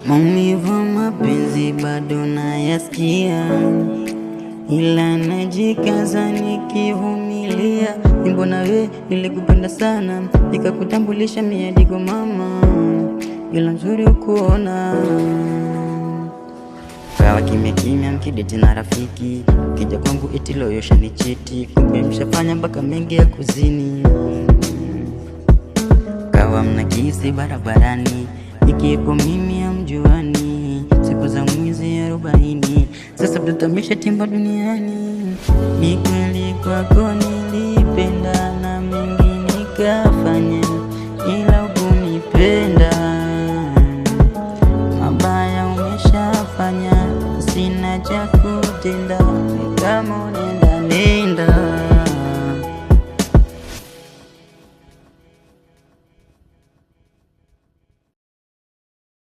Maumivu mapenzi bado nayasikia, ila najikaza nikivumilia. Mbona we nilikupenda sana, nikakutambulisha miadigo mama, ila nzuri ukuona. Kawa kimya kimya mkideti na rafiki, kija kwangu eti loyosha ni cheti, kumbe mshafanya mpaka mengi ya kuzini. Kawa mnakisi barabarani, ikipo mimi hamjuani, siku za mwizi 40, sasa tutamisha timba duniani. Ni kweli kwako nilipenda na mengi nikafanya,